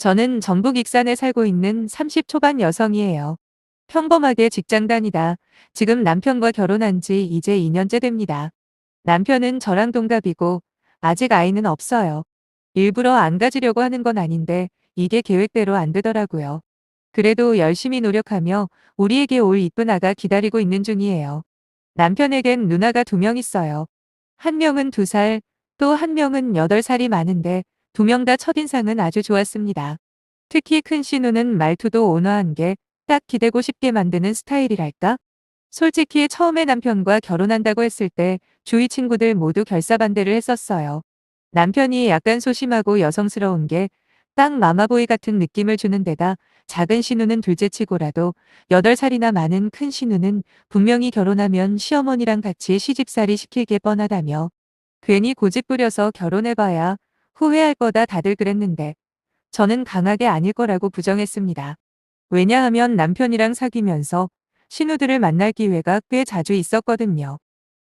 저는 전북 익산에 살고 있는 30 초반 여성이에요. 평범하게 직장 다니다 지금 남편과 결혼한 지 이제 2년째 됩니다. 남편은 저랑 동갑이고 아직 아이는 없어요. 일부러 안 가지려고 하는 건 아닌데 이게 계획대로 안 되더라고요. 그래도 열심히 노력하며 우리에게 올 이쁜 아가 기다리고 있는 중이에요. 남편에겐 누나가 2명 있어요. 한 명은 2살, 또 한 명은 8살이 많은데 2명 다 첫인상은 아주 좋았습니다. 특히 큰 신우는 말투도 온화한 게 딱 기대고 싶게 만드는 스타일이랄까? 솔직히 처음에 남편과 결혼한다고 했을 때 주위 친구들 모두 결사반대를 했었어요. 남편이 약간 소심하고 여성스러운 게 딱 마마보이 같은 느낌을 주는 데다 작은 신우는 둘째치고라도 8살이나 많은 큰 신우는 분명히 결혼하면 시어머니랑 같이 시집살이 시킬 게 뻔하다며 괜히 고집 부려서 결혼해봐야 후회할 거다 다들 그랬는데 저는 강하게 아닐 거라고 부정했습니다. 왜냐하면 남편이랑 사귀면서 신우들을 만날 기회가 꽤 자주 있었거든요.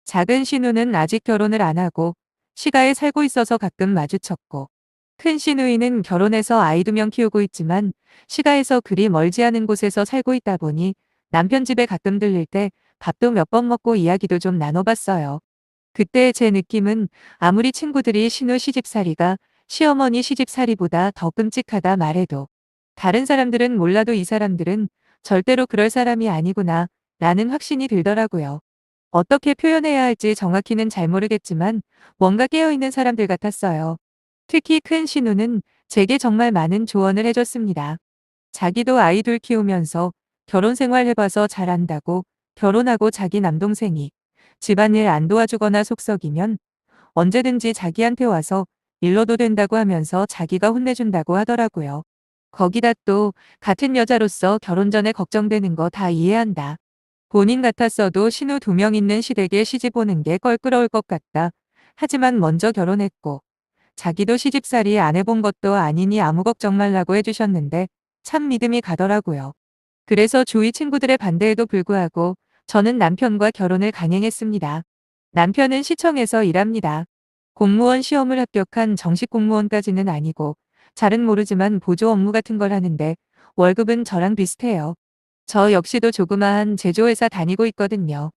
작은 신우는 아직 결혼을 안 하고 시가에 살고 있어서 가끔 마주쳤고 큰 신우이는 결혼해서 아이 2명 키우고 있지만 시가에서 그리 멀지 않은 곳에서 살고 있다 보니 남편 집에 가끔 들릴 때 밥도 몇 번 먹고 이야기도 좀 나눠봤어요. 그때 제 느낌은 아무리 친구들이 신우 시집살이가 시어머니 시집살이보다 더 끔찍하다 말해도 다른 사람들은 몰라도 이 사람들은 절대로 그럴 사람이 아니구나 라는 확신이 들더라고요. 어떻게 표현해야 할지 정확히는 잘 모르겠지만 뭔가 깨어있는 사람들 같았어요. 특히 큰 신우는 제게 정말 많은 조언을 해줬습니다. 자기도 아이 둘 키우면서 결혼 생활 해봐서 잘 안다고 결혼하고 자기 남동생이 집안일 안 도와주거나 속썩이면 언제든지 자기한테 와서 일러도 된다고 하면서 자기가 혼내준다고 하더라고요. 거기다 또 같은 여자로서 결혼 전에 걱정되는 거 다 이해한다. 본인 같았어도 신우 2명 있는 시댁에 시집 오는 게 껄끄러울 것 같다. 하지만 먼저 결혼했고 자기도 시집살이 안 해본 것도 아니니 아무 걱정 말라고 해주셨는데 참 믿음이 가더라고요. 그래서 주위 친구들의 반대에도 불구하고 저는 남편과 결혼을 강행했습니다. 남편은 시청에서 일합니다. 공무원 시험을 합격한 정식 공무원까지는 아니고 잘은 모르지만 보조 업무 같은 걸 하는데 월급은 저랑 비슷해요. 저 역시도 조그마한 제조회사 다니고 있거든요.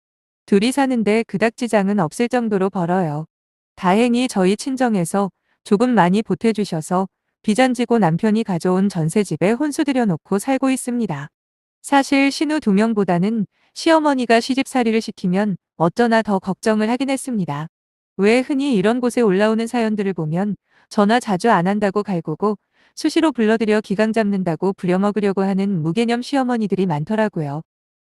둘이 사는데 그닥 지장은 없을 정도로 벌어요. 다행히 저희 친정에서 조금 많이 보태주셔서 비잔지고 남편이 가져온 전셋집에 혼수 들여놓고 살고 있습니다. 사실 신우 2명보다는 시어머니가 시집살이를 시키면 어쩌나 더 걱정을 하긴 했습니다. 왜 흔히 이런 곳에 올라오는 사연들을 보면 전화 자주 안 한다고 갈구고 수시로 불러들여 기강 잡는다고 부려먹으려고 하는 무개념 시어머니들이 많더라고요.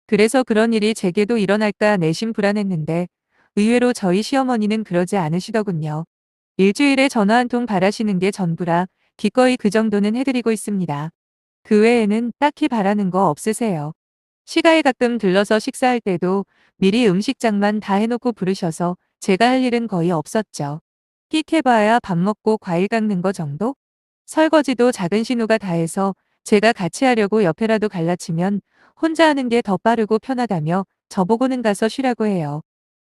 그래서 그런 일이 제게도 일어날까 내심 불안했는데 의외로 저희 시어머니는 그러지 않으시더군요. 일주일에 전화 한 통 바라시는 게 전부라 기꺼이 그 정도는 해드리고 있습니다. 그 외에는 딱히 바라는 거 없으세요. 시가에 가끔 들러서 식사할 때도 미리 음식장만 다 해놓고 부르셔서 제가 할 일은 거의 없었죠. 끽 해봐야 밥 먹고 과일 깎는 거 정도? 설거지도 작은 신우가 다 해서 제가 같이 하려고 옆에라도 갈라치면 혼자 하는 게 더 빠르고 편하다며 저보고는 가서 쉬라고 해요.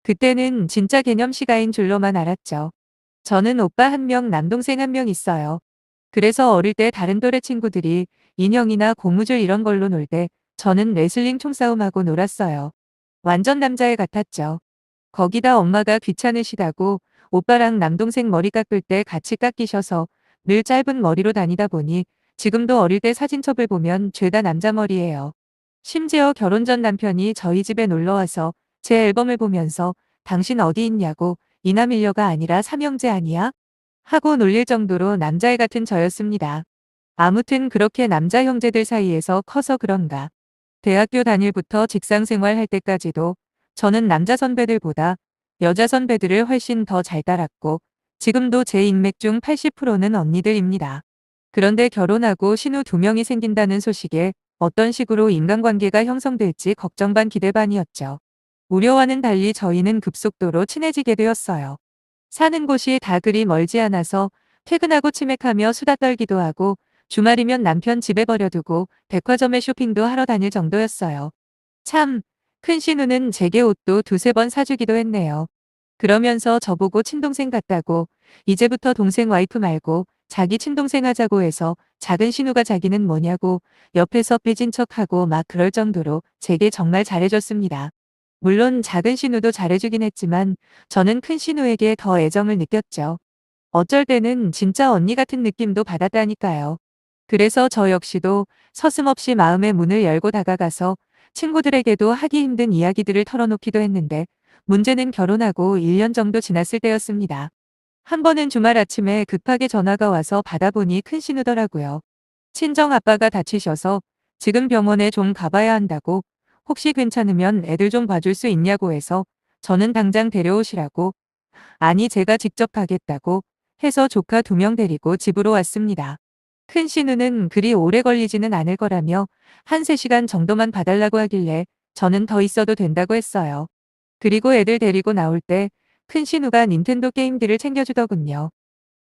그때는 진짜 개념 시가인 줄로만 알았죠. 저는 오빠 1명, 남동생 1명 있어요. 그래서 어릴 때 다른 또래 친구들이 인형이나 고무줄 이런 걸로 놀 때 저는 레슬링 총싸움하고 놀았어요. 완전 남자애 같았죠. 거기다 엄마가 귀찮으시다고 오빠랑 남동생 머리 깎을 때 같이 깎이셔서 늘 짧은 머리로 다니다 보니 지금도 어릴 때 사진첩을 보면 죄다 남자 머리예요. 심지어 결혼 전 남편이 저희 집에 놀러와서 제 앨범을 보면서 당신 어디 있냐고 이남일녀가 아니라 삼형제 아니야? 하고 놀릴 정도로 남자애 같은 저였습니다. 아무튼 그렇게 남자 형제들 사이에서 커서 그런가. 대학교 다닐부터 직장 생활할 때까지도 저는 남자 선배들보다 여자 선배들을 훨씬 더 잘 따랐고 지금도 제 인맥 중 80%는 언니들입니다. 그런데 결혼하고 신우 2명이 생긴다는 소식에 어떤 식으로 인간관계가 형성될지 걱정 반 기대 반이었죠. 우려와는 달리 저희는 급속도로 친해지게 되었어요. 사는 곳이 다 그리 멀지 않아서 퇴근하고 치맥하며 수다 떨기도 하고 주말이면 남편 집에 버려두고 백화점에 쇼핑도 하러 다닐 정도였어요. 참, 큰 신우는 제게 옷도 2~3번 사주기도 했네요. 그러면서 저보고 친동생 같다고 이제부터 동생 와이프 말고 자기 친동생 하자고 해서 작은 신우가 자기는 뭐냐고 옆에서 삐진 척하고 막 그럴 정도로 제게 정말 잘해줬습니다. 물론 작은 신우도 잘해주긴 했지만 저는 큰 신우에게 더 애정을 느꼈죠. 어쩔 때는 진짜 언니 같은 느낌도 받았다니까요. 그래서 저 역시도 서슴없이 마음의 문을 열고 다가가서 친구들에게도 하기 힘든 이야기들을 털어놓기도 했는데 문제는 결혼하고 1년 정도 지났을 때였습니다. 한 번은 주말 아침에 급하게 전화가 와서 받아보니 큰 신우더라고요. 친정 아빠가 다치셔서 지금 병원에 좀 가봐야 한다고 혹시 괜찮으면 애들 좀 봐줄 수 있냐고 해서 저는 당장 데려오시라고 아니 제가 직접 가겠다고 해서 조카 2명 데리고 집으로 왔습니다. 큰 신우는 그리 오래 걸리지는 않을 거라며 한 3시간 정도만 봐달라고 하길래 저는 더 있어도 된다고 했어요. 그리고 애들 데리고 나올 때 큰 신우가 닌텐도 게임기를 챙겨주더군요.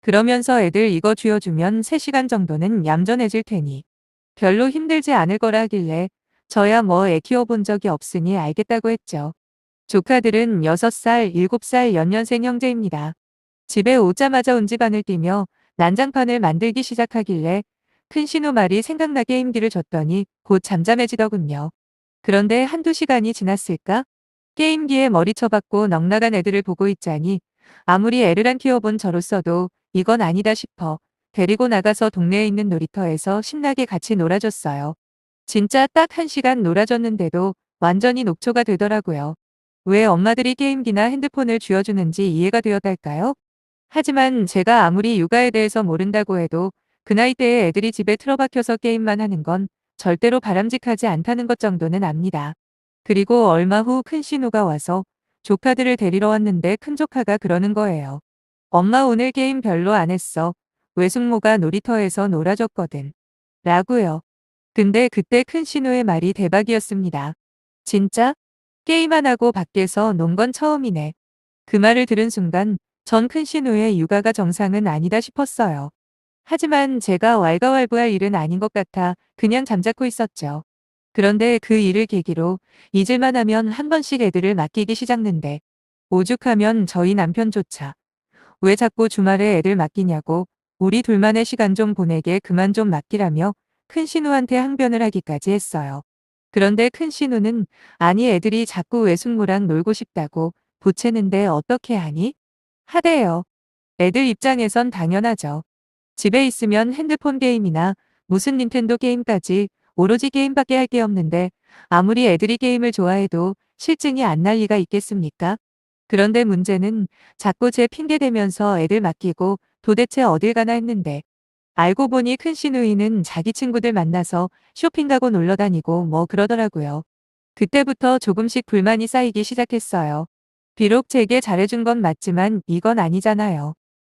그러면서 애들 이거 쥐어주면 3시간 정도는 얌전해질 테니 별로 힘들지 않을 거라 하길래 저야 뭐 애 키워본 적이 없으니 알겠다고 했죠. 조카들은 6살, 7살 연년생 형제입니다. 집에 오자마자 온 집안을 뛰며 난장판을 만들기 시작하길래 큰 신우 말이 생각나 게임기를 줬더니 곧 잠잠해지더군요. 그런데 한두 시간이 지났을까? 게임기에 머리 쳐박고 넉나간 애들을 보고 있자니 아무리 애를 안 키워본 저로서도 이건 아니다 싶어 데리고 나가서 동네에 있는 놀이터에서 신나게 같이 놀아줬어요. 진짜 딱 1시간 놀아줬는데도 완전히 녹초가 되더라고요. 왜 엄마들이 게임기나 핸드폰을 쥐어주는지 이해가 되었달까요? 하지만 제가 아무리 육아에 대해서 모른다고 해도 그 나이대에 애들이 집에 틀어박혀서 게임만 하는 건 절대로 바람직하지 않다는 것 정도는 압니다. 그리고 얼마 후 큰 신우가 와서 조카들을 데리러 왔는데 큰 조카가 그러는 거예요. 엄마 오늘 게임 별로 안 했어. 외숙모가 놀이터에서 놀아줬거든. 라고요. 근데 그때 큰 신우의 말이 대박이었습니다. 진짜? 게임 안 하고 밖에서 논 건 처음이네. 그 말을 들은 순간 전 큰 신우의 육아가 정상은 아니다 싶었어요. 하지만 제가 왈가왈부할 일은 아닌 것 같아 그냥 잠자코 있었죠. 그런데 그 일을 계기로 잊을만 하면 한 번씩 애들을 맡기기 시작는데 오죽하면 저희 남편조차 왜 자꾸 주말에 애들 맡기냐고 우리 둘만의 시간 좀 보내게 그만 좀 맡기라며 큰 신우한테 항변을 하기까지 했어요. 그런데 큰 신우는 아니 애들이 자꾸 외숙모랑 놀고 싶다고 보채는데 어떻게 하니? 하대요. 애들 입장에선 당연하죠. 집에 있으면 핸드폰 게임이나 무슨 닌텐도 게임까지 오로지 게임밖에 할 게 없는데 아무리 애들이 게임을 좋아해도 실증이 안 날 리가 있겠습니까? 그런데 문제는 자꾸 제 핑계 대면서 애들 맡기고 도대체 어딜 가나 했는데 알고 보니 큰 시누이는 자기 친구들 만나서 쇼핑 가고 놀러 다니고 뭐 그러더라고요. 그때부터 조금씩 불만이 쌓이기 시작했어요. 비록 제게 잘해준 건 맞지만 이건 아니잖아요.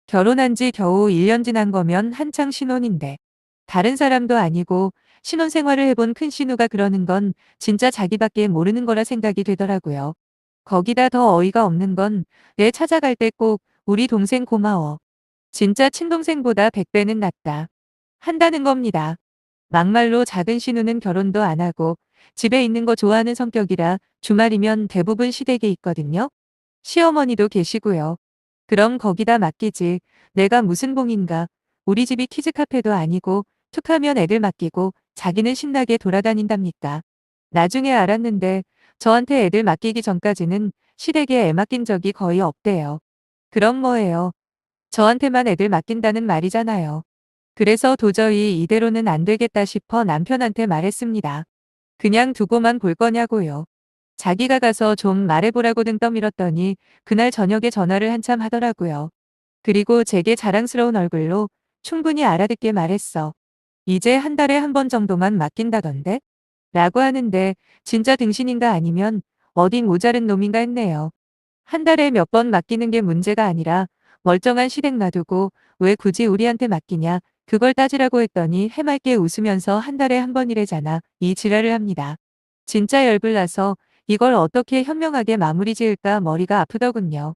결혼한 지 겨우 1년 지난 거면 한창 신혼인데 다른 사람도 아니고 신혼 생활을 해본 큰 신우가 그러는 건 진짜 자기밖에 모르는 거라 생각이 되더라고요. 거기다 더 어이가 없는 건 내 찾아갈 때 꼭 우리 동생 고마워. 진짜 친동생보다 100배는 낫다. 한다는 겁니다. 막말로 작은 신우는 결혼도 안 하고 집에 있는 거 좋아하는 성격이라 주말이면 대부분 시댁에 있거든요. 시어머니도 계시고요. 그럼 거기다 맡기지. 내가 무슨 봉인가. 우리 집이 키즈 카페도 아니고 툭하면 애들 맡기고 자기는 신나게 돌아다닌답니까. 나중에 알았는데 저한테 애들 맡기기 전까지는 시댁에 애 맡긴 적이 거의 없대요. 그럼 뭐예요? 저한테만 애들 맡긴다는 말이잖아요. 그래서 도저히 이대로는 안 되겠다 싶어 남편한테 말했습니다. 그냥 두고만 볼 거냐고요. 자기가 가서 좀 말해보라고 등 떠밀었더니 그날 저녁에 전화를 한참 하더라고요. 그리고 제게 자랑스러운 얼굴로 충분히 알아듣게 말했어. 이제 한 달에 한 번 정도만 맡긴다던데? 라고 하는데 진짜 등신인가 아니면 어디 모자른 놈인가 했네요. 한 달에 몇 번 맡기는 게 문제가 아니라 멀쩡한 시댁 놔두고 왜 굳이 우리한테 맡기냐 그걸 따지라고 했더니 해맑게 웃으면서 한 달에 한 번이래잖아 이 지랄을 합니다. 진짜 열불나서 이걸 어떻게 현명하게 마무리 지을까 머리가 아프더군요.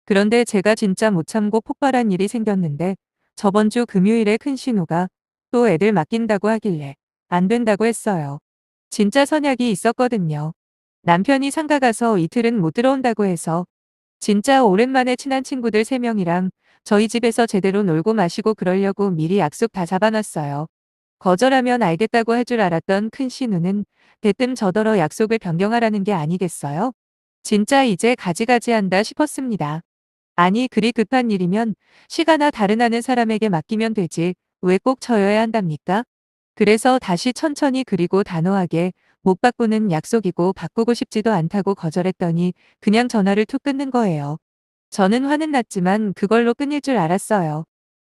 그런데 제가 진짜 못 참고 폭발한 일이 생겼는데 저번 주 금요일에 큰 신우가 또 애들 맡긴다고 하길래 안 된다고 했어요. 진짜 선약이 있었거든요. 남편이 상가 가서 이틀은 못 들어온다고 해서 진짜 오랜만에 친한 친구들 3명이랑 저희 집에서 제대로 놀고 마시고 그러려고 미리 약속 다 잡아놨어요. 거절하면 알겠다고 할 줄 알았던 큰 신우는 대뜸 저더러 약속을 변경하라는 게 아니겠어요? 진짜 이제 가지가지한다 싶었습니다. 아니, 그리 급한 일이면 시가나 다른 아는 사람에게 맡기면 되지. 왜 꼭 저여야 한답니까? 그래서 다시 천천히 그리고 단호하게 못 바꾸는 약속이고 바꾸고 싶지도 않다고 거절했더니 그냥 전화를 툭 끊는 거예요. 저는 화는 났지만 그걸로 끊일 줄 알았어요.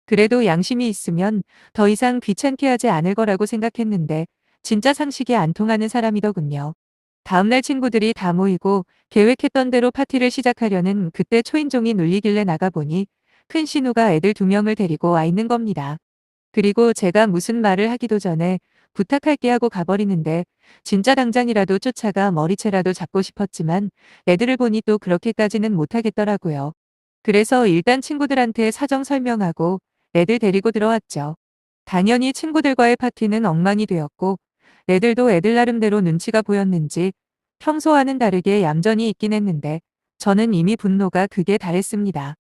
그래도 양심이 있으면 더 이상 귀찮게 하지 않을 거라고 생각했는데 진짜 상식이 안 통하는 사람이더군요. 다음날 친구들이 다 모이고 계획했던 대로 파티를 시작하려는 그때 초인종이 눌리길래 나가보니 큰 신우가 애들 2명을 데리고 와 있는 겁니다. 그리고 제가 무슨 말을 하기도 전에 부탁할게 하고 가버리는데 진짜 당장이라도 쫓아가 머리채라도 잡고 싶었지만 애들을 보니 또 그렇게까지는 못하겠더라고요. 그래서 일단 친구들한테 사정 설명하고 애들 데리고 들어왔죠. 당연히 친구들과의 파티는 엉망이 되었고 애들도 애들 나름대로 눈치가 보였는지 평소와는 다르게 얌전히 있긴 했는데 저는 이미 분노가 극에 달했습니다.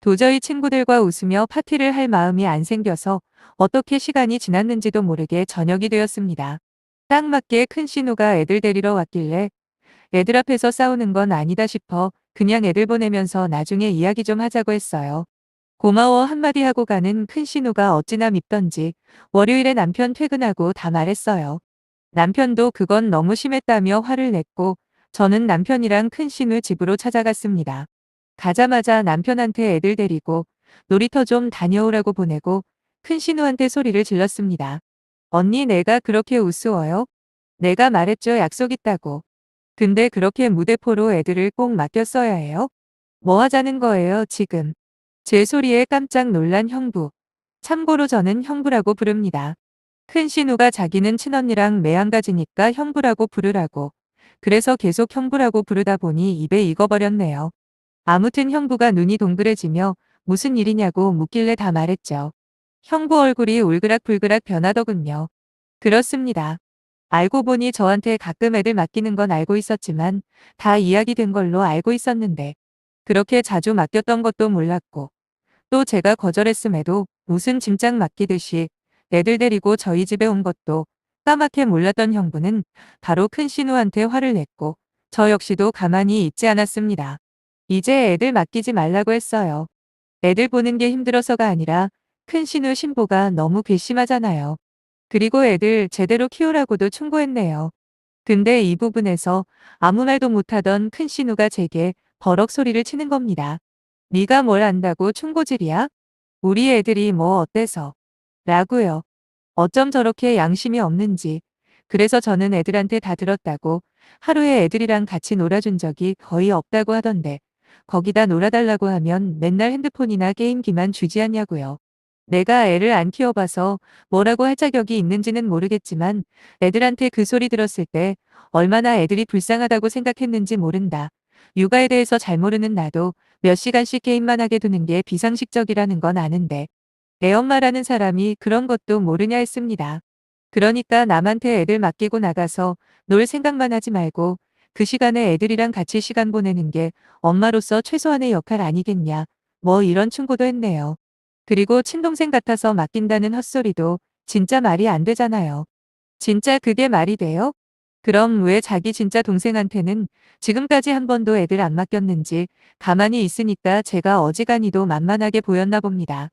도저히 친구들과 웃으며 파티를 할 마음이 안 생겨서 어떻게 시간이 지났는지도 모르게 저녁이 되었습니다. 딱 맞게 큰 신우가 애들 데리러 왔길래 애들 앞에서 싸우는 건 아니다 싶어 그냥 애들 보내면서 나중에 이야기 좀 하자고 했어요. 고마워 한마디 하고 가는 큰 신우가 어찌나 밉던지 월요일에 남편 퇴근하고 다 말했어요. 남편도 그건 너무 심했다며 화를 냈고 저는 남편이랑 큰 신우 집으로 찾아갔습니다. 가자마자 남편한테 애들 데리고 놀이터 좀 다녀오라고 보내고 큰 신우한테 소리를 질렀습니다. 언니 내가 그렇게 우스워요? 내가 말했죠 약속 있다고. 근데 그렇게 무대포로 애들을 꼭 맡겼어야 해요? 뭐 하자는 거예요 지금? 제 소리에 깜짝 놀란 형부. 참고로 저는 형부라고 부릅니다. 큰 신우가 자기는 친언니랑 매한가지니까 형부라고 부르라고. 그래서 계속 형부라고 부르다 보니 입에 익어버렸네요. 아무튼 형부가 눈이 동그래지며 무슨 일이냐고 묻길래 다 말했죠. 형부 얼굴이 울그락불그락 변하더군요. 그렇습니다. 알고 보니 저한테 가끔 애들 맡기는 건 알고 있었지만 다 이야기된 걸로 알고 있었는데 그렇게 자주 맡겼던 것도 몰랐고 또 제가 거절했음에도 무슨 짐짝 맡기듯이 애들 데리고 저희 집에 온 것도 까맣게 몰랐던 형부는 바로 큰 신우한테 화를 냈고 저 역시도 가만히 있지 않았습니다. 이제 애들 맡기지 말라고 했어요. 애들 보는 게 힘들어서가 아니라 큰 신우 신보가 너무 괘씸하잖아요. 그리고 애들 제대로 키우라고도 충고했네요. 근데 이 부분에서 아무 말도 못하던 큰 신우가 제게 버럭 소리를 치는 겁니다. 네가 뭘 안다고 충고질이야? 우리 애들이 뭐 어때서? 라고요. 어쩜 저렇게 양심이 없는지. 그래서 저는 애들한테 다 들었다고 하루에 애들이랑 같이 놀아준 적이 거의 없다고 하던데 거기다 놀아달라고 하면 맨날 핸드폰이나 게임기만 주지 않냐고요. 내가 애를 안 키워봐서 뭐라고 할 자격이 있는지는 모르겠지만 애들한테 그 소리 들었을 때 얼마나 애들이 불쌍하다고 생각했는지 모른다. 육아에 대해서 잘 모르는 나도 몇 시간씩 게임만 하게 두는 게 비상식적이라는 건 아는데 애 엄마라는 사람이 그런 것도 모르냐 했습니다. 그러니까 남한테 애들 맡기고 나가서 놀 생각만 하지 말고 그 시간에 애들이랑 같이 시간 보내는 게 엄마로서 최소한의 역할 아니겠냐. 뭐 이런 충고도 했네요. 그리고 친동생 같아서 맡긴다는 헛소리도 진짜 말이 안 되잖아요. 진짜 그게 말이 돼요? 그럼 왜 자기 진짜 동생한테는 지금까지 한 번도 애들 안 맡겼는지 가만히 있으니까 제가 어지간히도 만만하게 보였나 봅니다.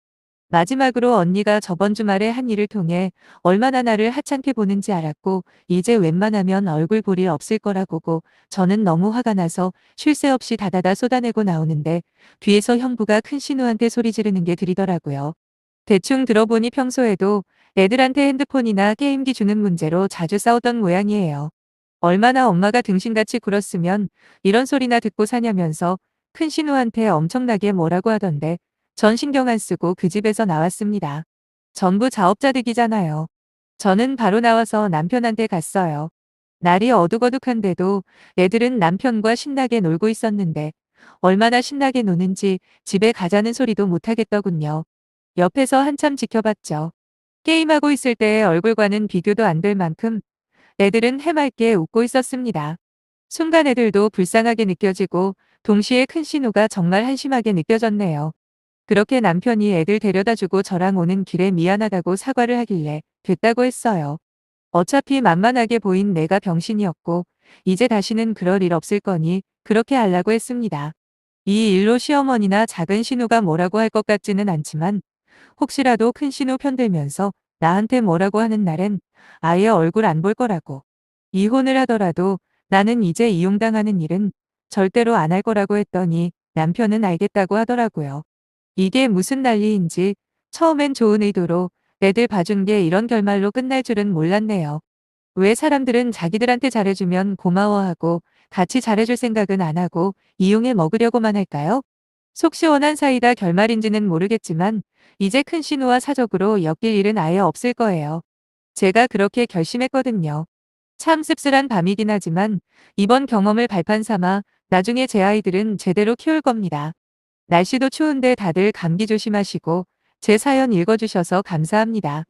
마지막으로 언니가 저번 주말에 한 일을 통해 얼마나 나를 하찮게 보는지 알았고 이제 웬만하면 얼굴 볼 일 없을 거라고고 저는 너무 화가 나서 쉴 새 없이 다다다 쏟아내고 나오는데 뒤에서 형부가 큰 신우한테 소리 지르는 게 들리더라고요. 대충 들어보니 평소에도 애들한테 핸드폰이나 게임기 주는 문제로 자주 싸웠던 모양이에요. 얼마나 엄마가 등신같이 굴었으면 이런 소리나 듣고 사냐면서 큰 신우한테 엄청나게 뭐라고 하던데 전 신경 안 쓰고 그 집에서 나왔습니다. 전부 자업자득이잖아요. 저는 바로 나와서 남편한테 갔어요. 날이 어둑어둑한데도 애들은 남편과 신나게 놀고 있었는데 얼마나 신나게 노는지 집에 가자는 소리도 못하겠더군요. 옆에서 한참 지켜봤죠. 게임하고 있을 때의 얼굴과는 비교도 안 될 만큼 애들은 해맑게 웃고 있었습니다. 순간 애들도 불쌍하게 느껴지고 동시에 큰 신우가 정말 한심하게 느껴졌네요. 그렇게 남편이 애들 데려다주고 저랑 오는 길에 미안하다고 사과를 하길래 됐다고 했어요. 어차피 만만하게 보인 내가 병신이었고 이제 다시는 그럴 일 없을 거니 그렇게 하려고 했습니다. 이 일로 시어머니나 작은 신우가 뭐라고 할 것 같지는 않지만 혹시라도 큰 신우 편들면서 나한테 뭐라고 하는 날엔 아예 얼굴 안 볼 거라고. 이혼을 하더라도 나는 이제 이용당하는 일은 절대로 안 할 거라고 했더니 남편은 알겠다고 하더라고요. 이게 무슨 난리인지 처음엔 좋은 의도로 애들 봐준 게 이런 결말로 끝날 줄은 몰랐네요. 왜 사람들은 자기들한테 잘해주면 고마워하고 같이 잘해줄 생각은 안 하고 이용해 먹으려고만 할까요? 속 시원한 사이다 결말인지는 모르겠지만 이제 큰 신우와 사적으로 엮일 일은 아예 없을 거예요. 제가 그렇게 결심했거든요. 참 씁쓸한 밤이긴 하지만 이번 경험을 발판 삼아 나중에 제 아이들은 제대로 키울 겁니다. 날씨도 추운데 다들 감기 조심하시고 제 사연 읽어주셔서 감사합니다.